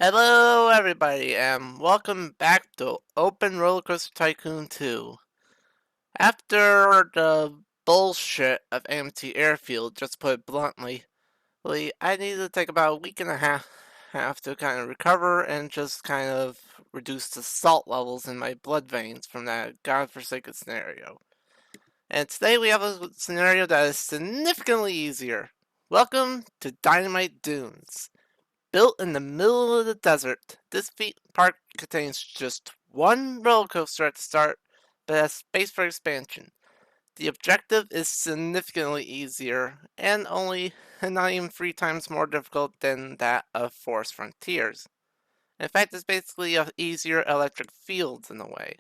Hello, everybody, and welcome back to OpenRCT2 Tycoon 2. After the bullshit of Amity Airfield, just put it bluntly, I needed to take about a week and a half to kind of recover and just kind of reduce the salt levels in my blood veins from that godforsaken scenario. And today we have a scenario that is significantly easier. Welcome to Dynamite Dunes. Built in the middle of the desert, this park contains just one roller coaster at the start, but has space for expansion. The objective is significantly easier, and not even 3 times more difficult than that of Forest Frontiers. In fact, it's basically an easier electric fields in a way.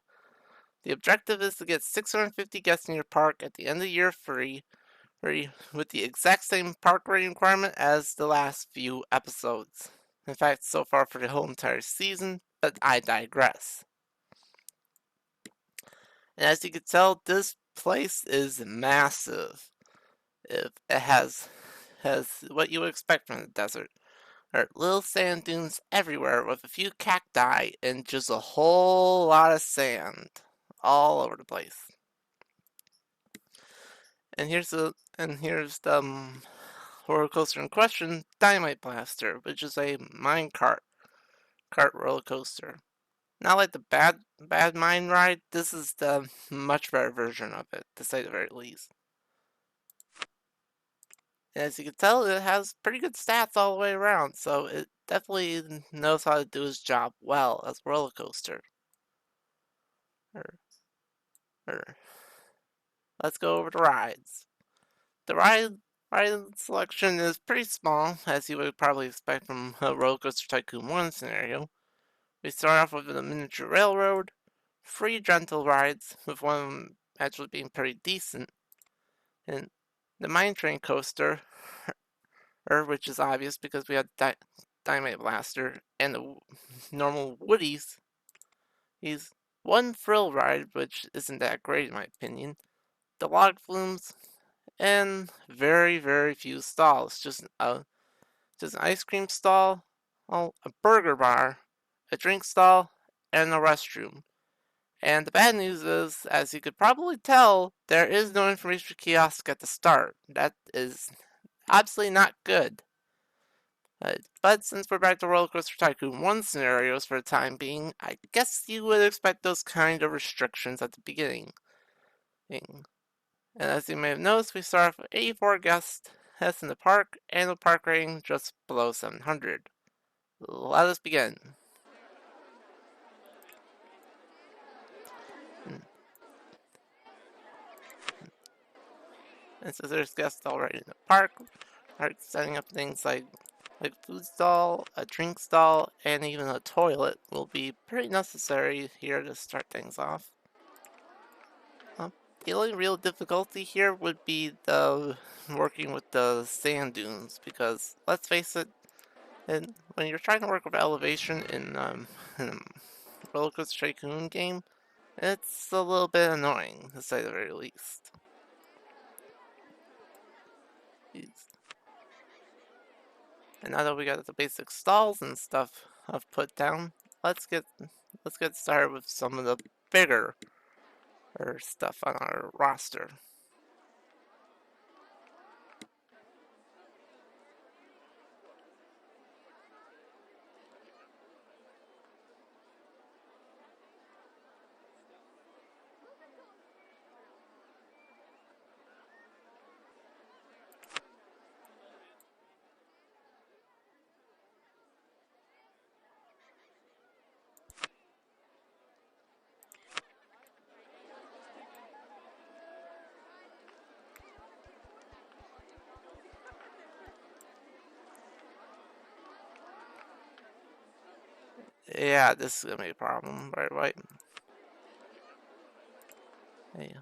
The objective is to get 650 guests in your park at the end of year 3, with the exact same park rating requirement as the last few episodes. In fact, so far for the whole entire season, but I digress. And as you can tell, this place is massive. It has what you would expect from the desert. There are little sand dunes everywhere with a few cacti and just a whole lot of sand all over the place. And here's the roller coaster in question, Dynamite Blaster, which is a minecart roller coaster. Not like the bad mine ride. This is the much better version of it, to say the very least. And as you can tell, it has pretty good stats all the way around, so it definitely knows how to do its job well as a roller coaster. Let's go over the rides. The ride selection is pretty small, as you would probably expect from a Roller Coaster Tycoon 1 scenario. We start off with a miniature railroad, 3 gentle rides, with one of them actually being pretty decent, and the mine train coaster, which is obvious because we have Dynamite Blaster and the normal Woodies. He's one thrill ride, which isn't that great in my opinion, the log flumes, and very, very few stalls. Just an ice cream stall, a burger bar, a drink stall, and a restroom. And the bad news is, as you could probably tell, there is no information kiosk at the start. That is absolutely not good. But since we're back to Roller Coaster Tycoon 1 scenarios for the time being, I guess you would expect those kind of restrictions at the beginning. And as you may have noticed, we start off with 84 guests in the park, and a park rating just below 700. Let us begin. And so there's guests already in the park, setting up things like food stall, a drink stall, and even a toilet will be pretty necessary here to start things off. The only real difficulty here would be the working with the sand dunes, because let's face it, when you're trying to work with elevation in a Roller Coaster Tycoon game, it's a little bit annoying, to say the very least. And now that we got the basic stalls and stuff I've put down, let's get started with some of the bigger stuff on our roster. Yeah, this is gonna be a problem, right? Yeah.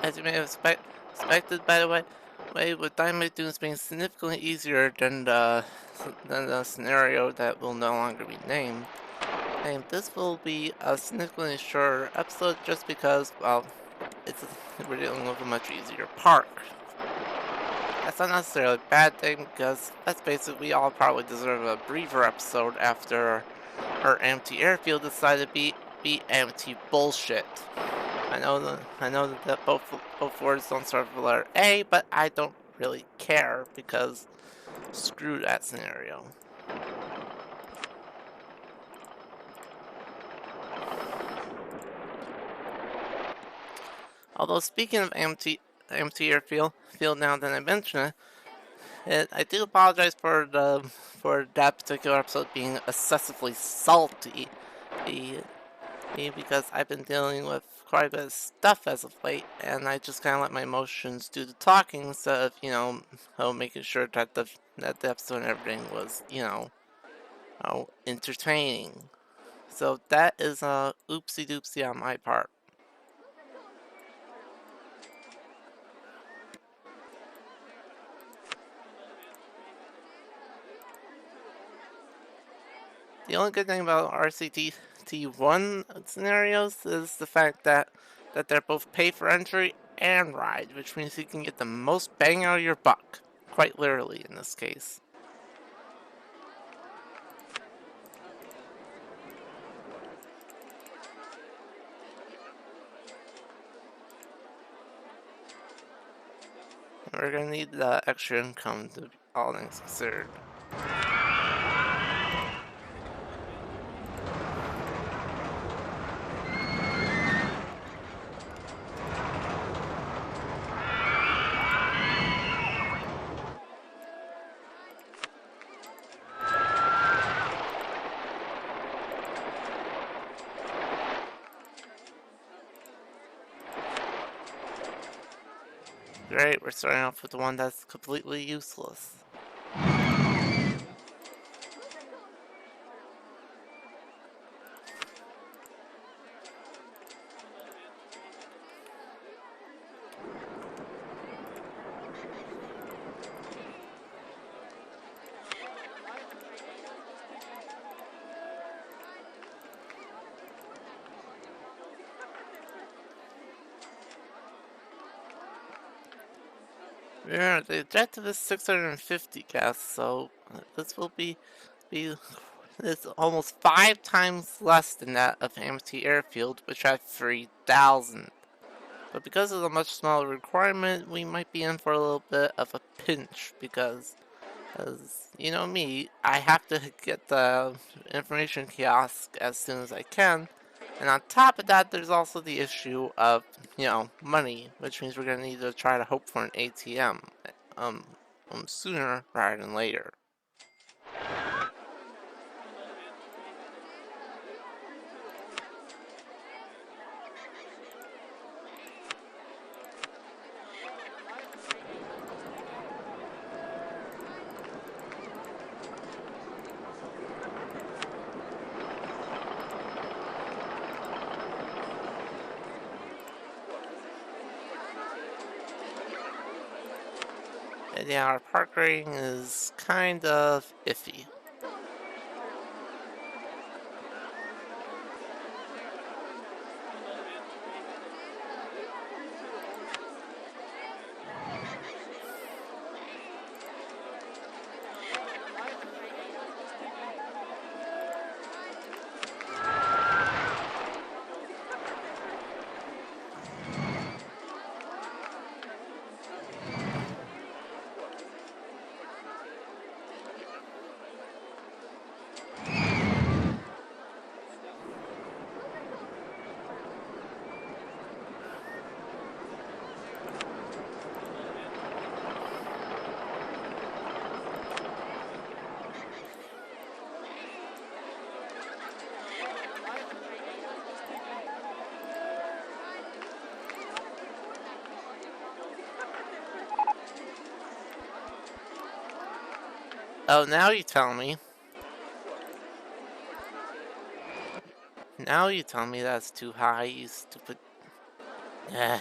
As you may have expected, by the way, with Dynamite Dunes being significantly easier than the scenario that will no longer be named, this will be a significantly shorter episode just because, well, we're dealing with a much easier park. That's not necessarily a bad thing because let's face it, we all probably deserve a briefer episode after our empty airfield decided to be empty bullshit. I know that both words don't start with the letter A, but I don't really care because screw that scenario. Although speaking of empty airfield, now that I mention it, I do apologize for that particular episode being excessively salty. Because I've been dealing with quite a bit of stuff as of late, and I just kind of let my emotions do the talking instead of, making sure that the episode and everything was, entertaining. So that is a oopsie doopsie on my part. The only good thing about RCT1 scenarios is the fact that they're both pay for entry and ride, which means you can get the most bang out of your buck, quite literally in this case. We're gonna need the extra income to be all things considered. Great, we're starting off with the one that's completely useless. Yeah, the objective is 650 gas, so this will be it's almost 5 times less than that of Amity Airfield, which had 3,000. But because of the much smaller requirement, we might be in for a little bit of a pinch because, as you know me, I have to get the information kiosk as soon as I can. And on top of that, there's also the issue of, money, which means we're going to need to try to hope for an ATM sooner rather than later. And yeah, our park rating is kind of iffy. Oh, now you tell me. Now you tell me that's too high, you stupid... Eh.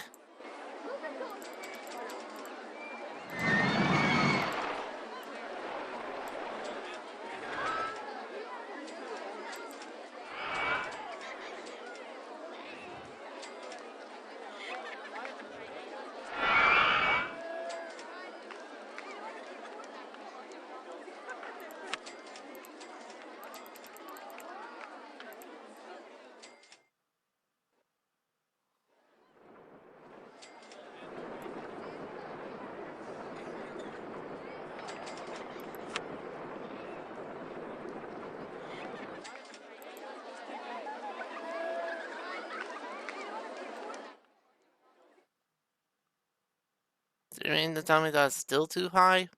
You mean to tell me that's still too high?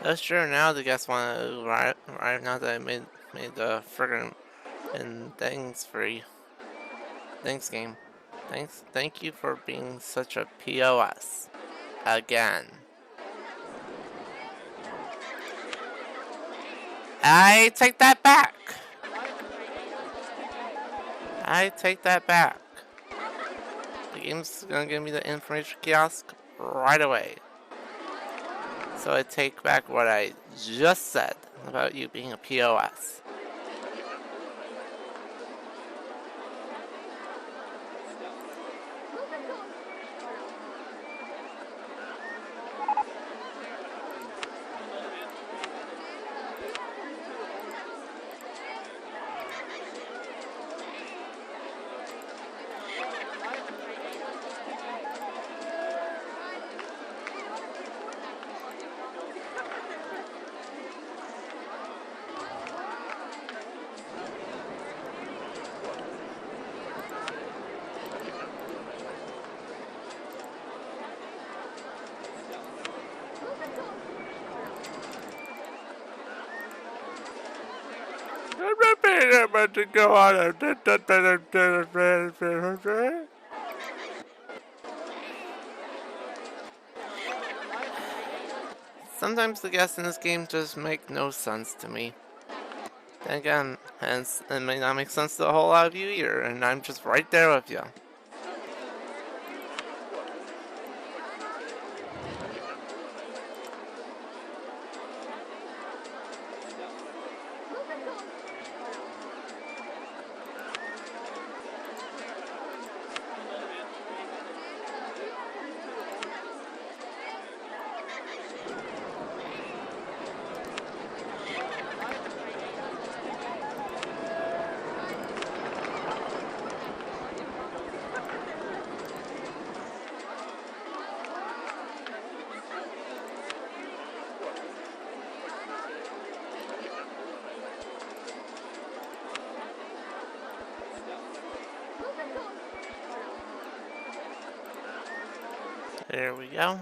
That's true. Now the guests want to arrive now that I made the friggin' and things free. Thanks, game. Thank you for being such a POS. Again. I take that back. I take that back. The game's gonna give me the information kiosk right away. So I take back what I just said about you being a POS. I'm not paying that much to go on a... Sometimes the guests in this game just make no sense to me. Then again, hence, it may not make sense to a whole lot of you either, and I'm just right there with you. There we go.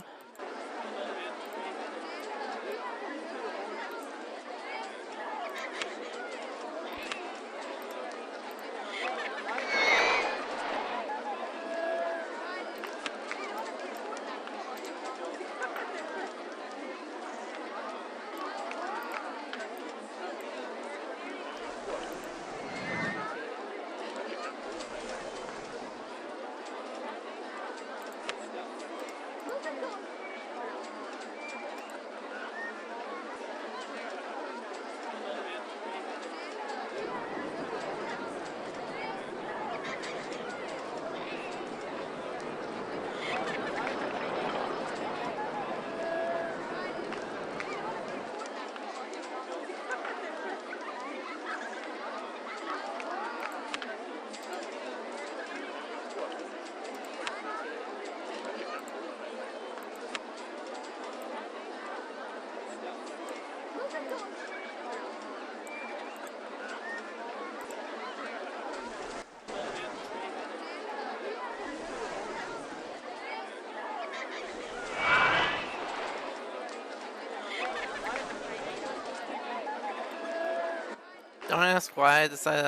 Don't ask why I decided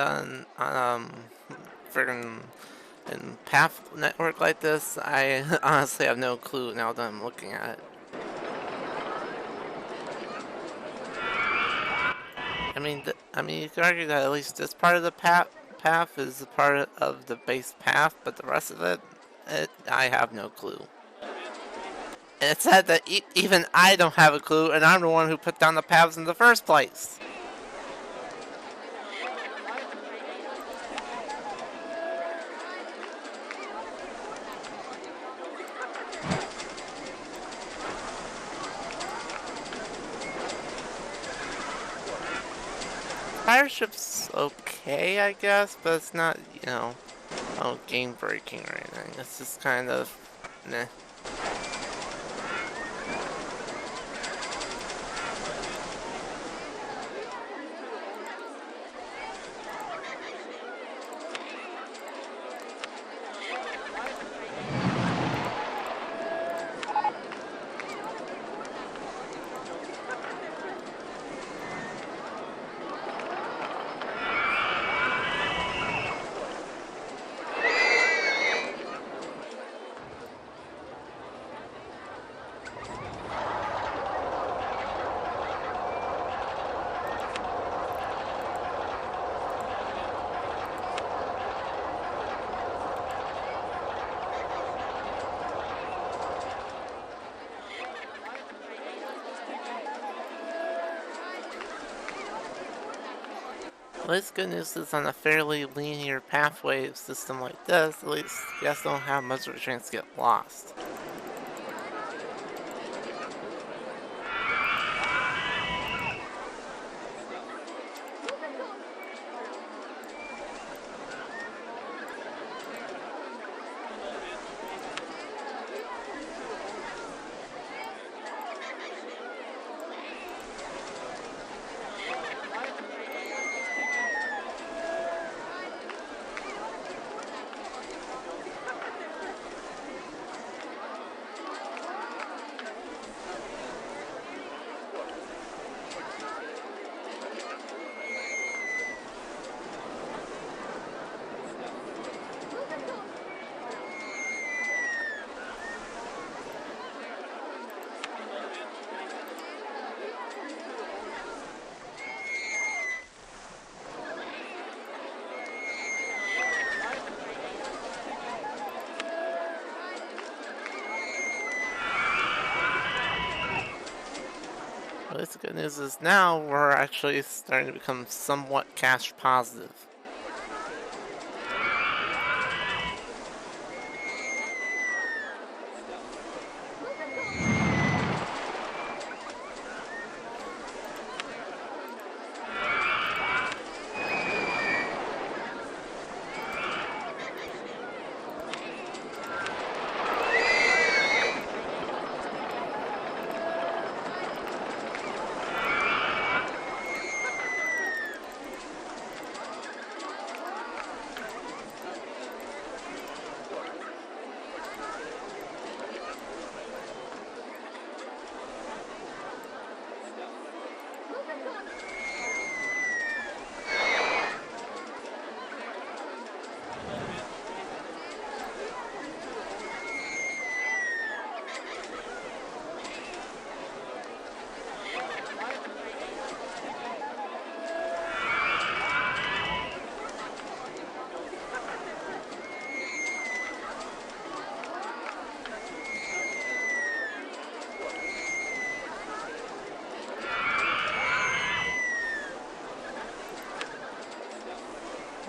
on friggin' path network like this. I honestly have no clue now that I'm looking at it. I mean, you could argue that at least this part of the path is a part of the base path, but the rest of it, I have no clue. And it said that even I don't have a clue, and I'm the one who put down the paths in the first place. Fireship's okay, I guess, but it's not, game breaking or anything. It's just kind of, meh. At least good news is on a fairly linear pathway system like this, at least you guys don't have much of a chance to get lost. At least the good news is now we're actually starting to become somewhat cash positive.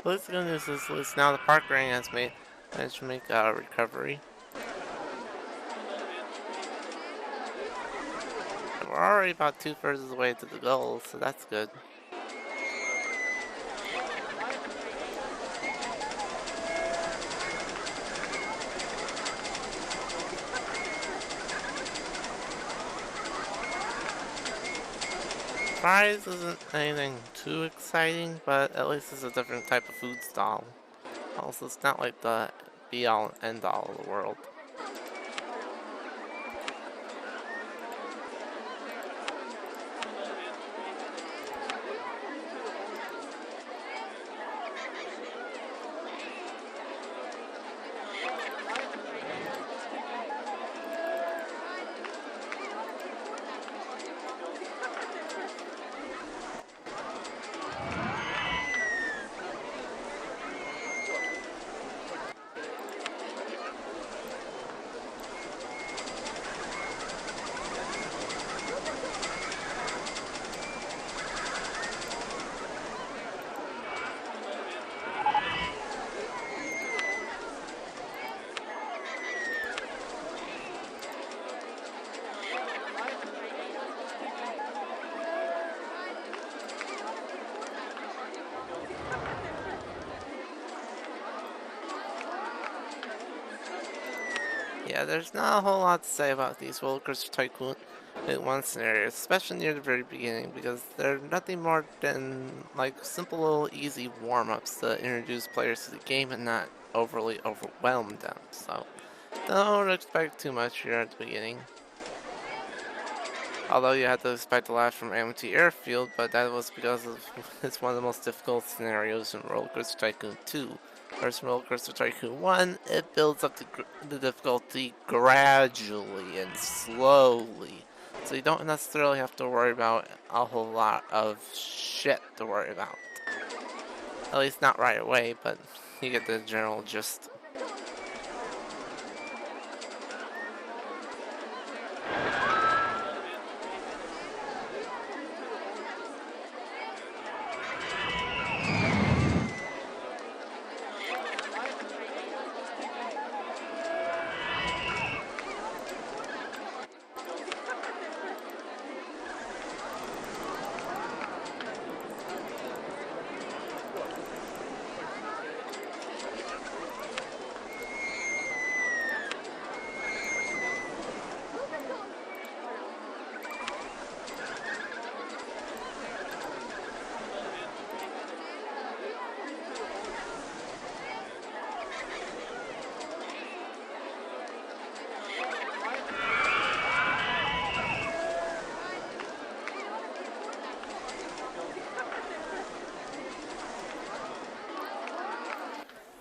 At least the good news is at least now the park ring has managed to make a recovery. And we're already about 2/3 of the way to the goal, so that's good. Fries isn't anything too exciting, but at least it's a different type of food stall. Also, it's not like the be-all and end-all of the world. Yeah, there's not a whole lot to say about these Roller Coaster Tycoon 1 scenarios, especially near the very beginning, because they're nothing more than like simple little easy warm-ups to introduce players to the game and not overly overwhelm them. So don't expect too much here at the beginning. Although you have to expect a lot from Amity Airfield, but that was because it's one of the most difficult scenarios in Roller Coaster Tycoon 2. Whereas in Roller Coaster Tycoon 1, it builds up the difficulty gradually and slowly. So you don't necessarily have to worry about a whole lot of shit to worry about. At least not right away, but you get the general gist.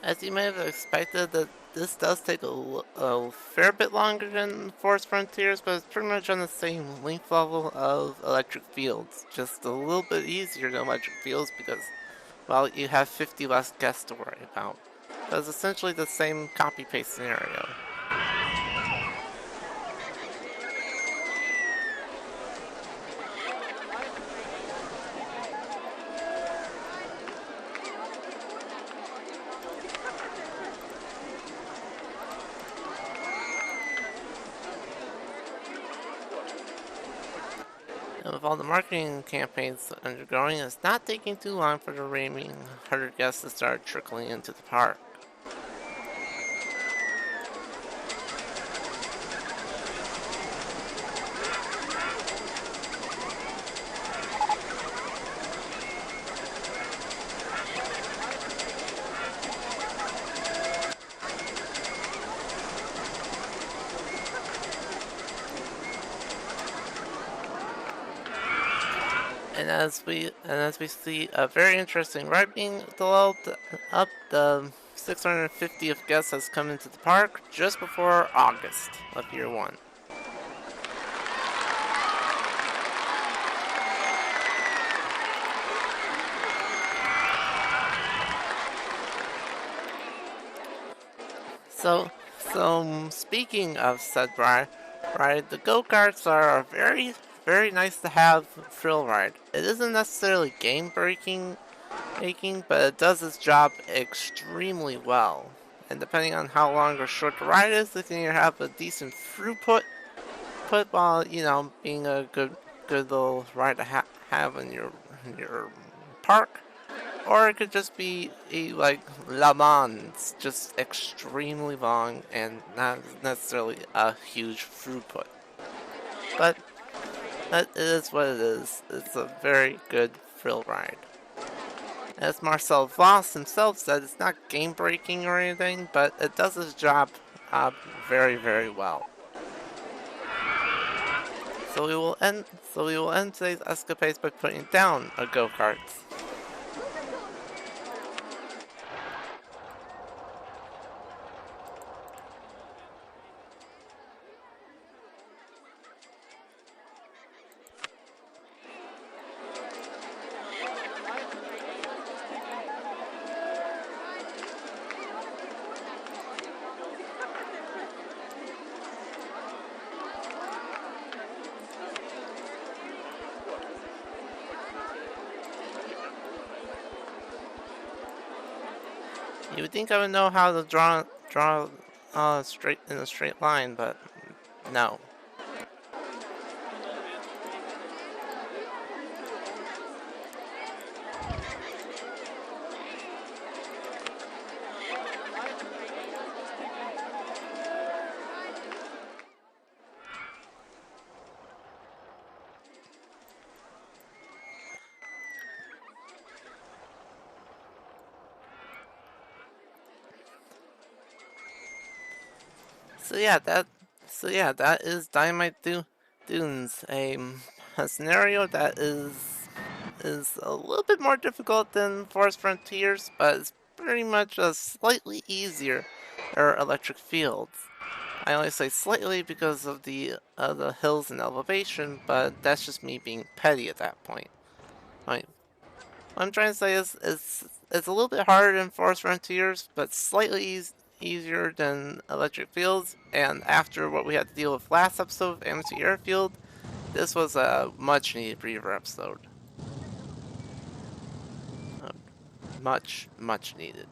As you may have expected, that this does take a fair bit longer than Forest Frontiers, but it's pretty much on the same length level of Electric Fields. Just a little bit easier than Electric Fields because, well, you have 50 less guests to worry about. But it's essentially the same copy-paste scenario. And with all the marketing campaigns undergoing, it's not taking too long for the remaining 100 guests to start trickling into the park. And as we see a very interesting ride being developed up, the 650th guest has come into the park just before August of year 1. So speaking of said ride, the go-karts are a very nice to have thrill ride. It isn't necessarily game breaking, but it does its job extremely well. And depending on how long or short the ride is, it can either have a decent throughput while, you know, being a good little ride to have in your park, or it could just be like Le Mans, just extremely long and not necessarily a huge throughput. But it is what it is. It's a very good thrill ride. As Marcel Voss himself said, it's not game breaking or anything, but it does its job very well. So we will end today's escapades by putting down a go-kart. You would think I would know how to draw straight in a straight line, but no. that is Dunes, a scenario that is a little bit more difficult than Forest Frontiers, but it's pretty much a slightly easier electric fields. I only say slightly because of the hills and elevation, but that's just me being petty at that point. Right. What I'm trying to say is it's a little bit harder than Forest Frontiers, but slightly easier than Electric Fields. And after what we had to deal with last episode of Amity Airfield, this was a much needed Reaver episode. Much needed.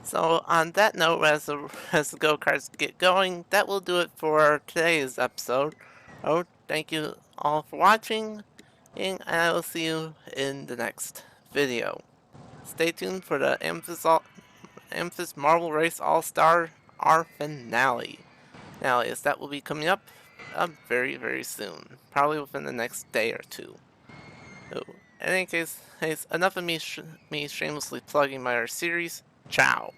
So on that note, as the go-karts get going, that will do it for today's episode. Oh, thank you all for watching, and I will see you in the next video. Stay tuned for the Amethyst Marble Race All-Star R finale. Now, yes, that will be coming up very soon, probably within the next day or two. So, in any case, enough of me shamelessly plugging my series. Ciao.